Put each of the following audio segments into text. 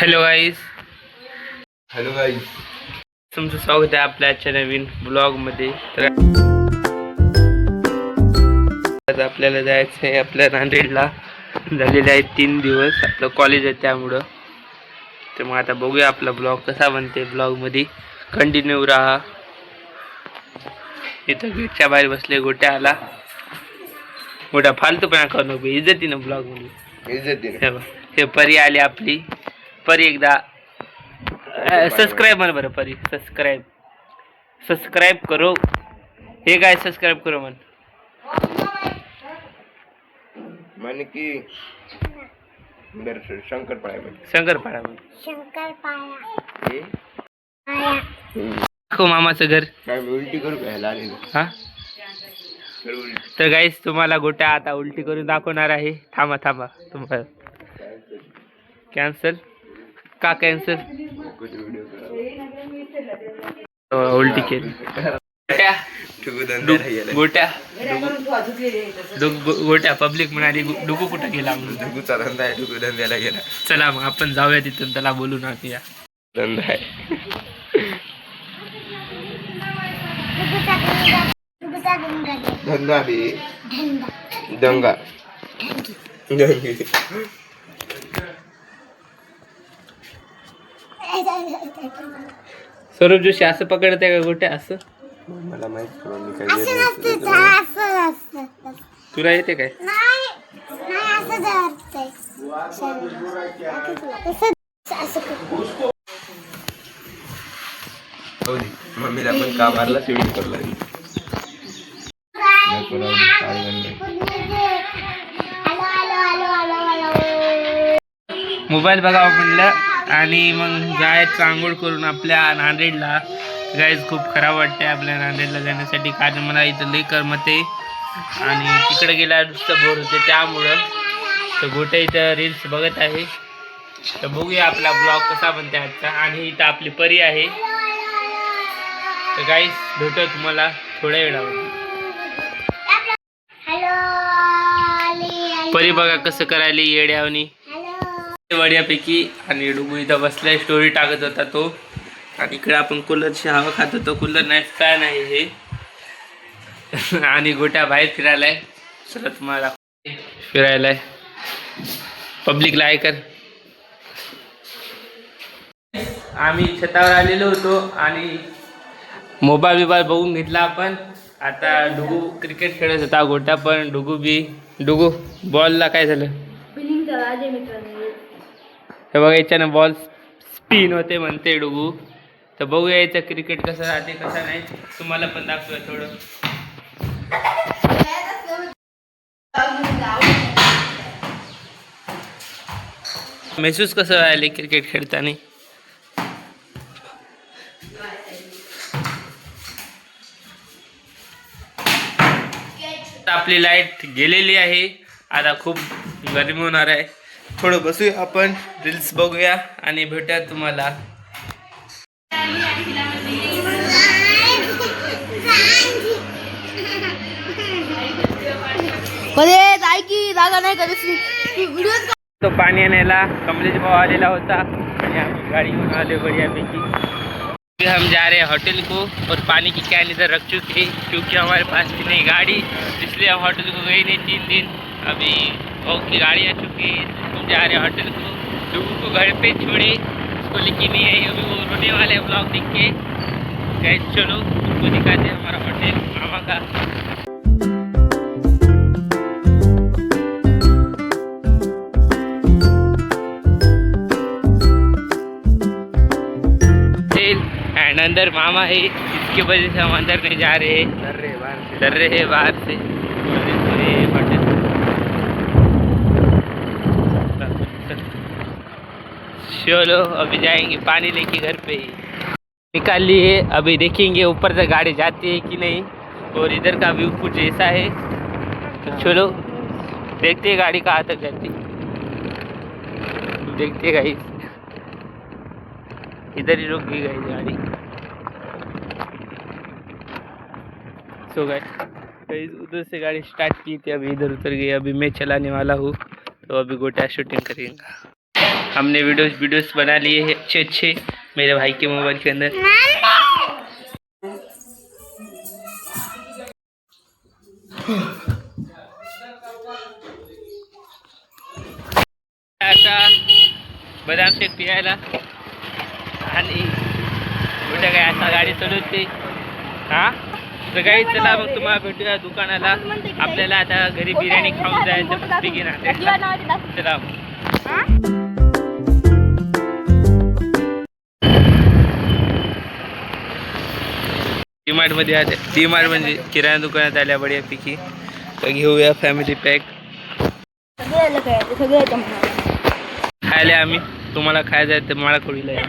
Hello guys. Guys, तुमचं स्वागत आहे आपल्या आजच्या नवीन ब्लॉगमध्ये. तर आज आपल्याला जायचं आहे आपल्या नांदेडला. झालेले आहेत 3 दिवस, आपलं कॉलेज आहे त्यामुळं. तर मग आता बघूया आपला ब्लॉग कसा बनते. ब्लॉगमध्ये कंटिन्यू राहा. इथं गेटच्या बाहेर बसले गोट्या आला. मोठा फालतूपणा करू नको, इज्जतीनं ब्लॉगमध्ये. हे परी आली आपली. परी एकदा सबस्क्राईब म्हण बरं. परी सबस्क्राईब करो. हे काय सबस्क्राईब करो म्हण की शंकरपाळ्या दाखव मामाचं घर. काय उलटी करू घ्यायला हा. तर गाईस तुम्हाला गोट्या आता उलटी करून दाखवणार आहे. थांबा तुम्हाला कॅन्सल का कॅन्सल उलटी केली. गोट्या पब्लिक म्हणाली डुगू कुठं गेला म्हणून. डुगूचा धंदा आहे, डुगू धंद्याला गेला. चला मग आपण जाऊया तिथून, त्याला बोलू ना. या धंदा आहे. धंदा बी दंगा स्वरूप जोशी असं पकडत आहे का गोट्या असं? मला माहित तुला येते काय? मम्मीला पण का मारला शिवडी करला. मोबाईल बघावं म्हणलं आणि मग जायचं आंघोळ करून आपल्या नांदेडला. गाईज खूप खराब वाटते आपल्या नांदेडला जाण्यासाठी, कारण मला इथं लई करमते आणि तिकडे गेला नुसतं बोर होते त्यामुळं. तर गोट्या इथं रील्स बघत आहे. तर बघूया आपला ब्लॉग कसा बनते आजचा. आणि इथं आपली परी आहे. तर गाईज भेटू तुम्हाला थोड्या वेळावर. परी बघा कसं करायला येड्यावनी वड्यापैकी. आणि डुगू इथं बसलाय, स्टोरी टाकत होता तो. आणि इकडे आपण कूलरची हवा खात होतो. कूलर नाही, फॅन आहे हे. आणि गोट्या बाहेर फिरायलाय. चला तुम्हाला फिरायलाय. पब्लिकला ऐकर. आम्ही छतावर आलेलो होतो आणि मोबाईल बघून घेतला आपण. आता डुगू क्रिकेट खेळत होता. गोट्या पण डुगू बॉलला काय झालं हे बघा. याच्यानं बॉल स्पिन होते म्हणते डुगू. तर बघूया याचं क्रिकेट कसं राहते कसं नाही, तुम्हाला पण दाखवूया थोडं. महसूस कसं राहिले क्रिकेट खेळताना? आपली लाईट गेलेली आहे. आता खूप गरमी होणार आहे. थोडं बसूया आपण, रील्स बघूया आणि भेटूया तुम्हाला. तो पाणी आणायला कमलेश भाव आलेला होता आणि आम्ही गाड़ी घेऊन आले बढ़ियापैकी. हम जा रहे हैं होटल को और पानी की कैन इधर रख चुके हैं क्योंकि हमारे पास थी नहीं गाड़ी, इसलिए हम होटल को गए नहीं 3 दिन. अभी की गाड़ी आ चुकी है. हम जा रहे हैं होटल को. डुगू को घर पे छोड़े, उसको लेके नहीं आई. अभी वो रोने वाले ब्लॉग देख के. गाइस चलो उनको दिखाते हैं हमारा होटल मामा का. एंड अंदर मामा है, इसकी वजह से हम अंदर नहीं जा रहे हैं. डर रहे हैं बाहर से. चलो अभी जाएंगे पानी लेके घर पे ही. निकाल लिए. अभी देखेंगे ऊपर से गाड़ी जाती है कि नहीं. और इधर का व्यू कुछ ऐसा है. तो चलो देखते हैं गाड़ी कहाँ तक जाती. देखते गाइस, इधर ही रुक गई गाड़ी. सो गाइस उधर से गाड़ी स्टार्ट की थी, अभी इधर उतर गई. अभी मैं चलाने वाला हूँ, तो अभी गोटा शूटिंग करेंगे. हमने वीडियोस बना लिए हैं अच्छे अच्छे मेरे भाई के मोबाइल के अंदर। आता बदाम शेक पियायला आणि कुठे काय आता गाडी चालवते हा तर काही चला मग तुम्हाला भेटूया दुकानाला। आपल्याला आता घरी बिर्याणी खाऊन जायचं मस्तपैकी ना चला डीमार्ट मध्ये आले। डीमार्ट म्हणजे किराणा दुकानात आल्या बढियापैकी तर घेऊया फॅमिली पॅक खायला आम्ही। तुम्हाला खायचं आहे तर मला खोडीला आहे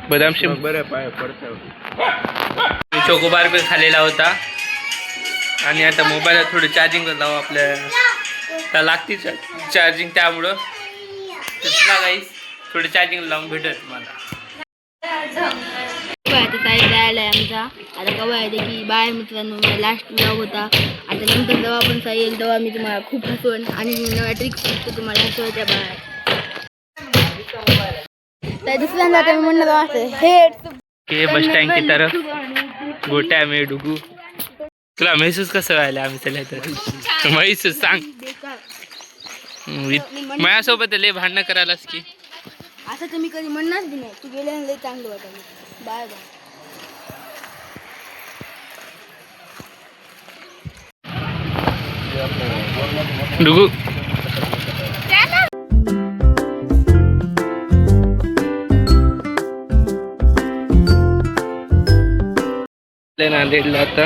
बदाम शेक बरं पाय पडतं। चोकोबार पण खाल्लेला होता आणि आता मोबाईलला थोडं चार्जिंग लावू आपल्याला लागते चार्जिंग त्यामुळं चला गाईस थोडं चार्जिंग लावून भेटत तुम्हाला। साईड जायला आहे आमचा आता कवा येते की बाय मित्रांनो लास्ट ब्लॉग होता। आता नंतर जेव्हा पण साई येईल तेव्हा मी तुम्हाला खूप हसवण आणि नव्या ट्रिक्स शिकतो तुम्हाला हसवायच्या बाय तर दुसऱ्यांदा आता मी म्हणत असते हे बस स्टँड की तरफ गोट्या में डुगू तुला महसूस कसं व्हायला आम्ही त्याला तर महसूस सांग माझ्यासोबत लय भांडणं करायलास की असं तर मी कधी म्हणणारच बी नाही। तू गेल्यानं लय चांगलं वाटलं बाय बाय। डुगू नांदेडला आता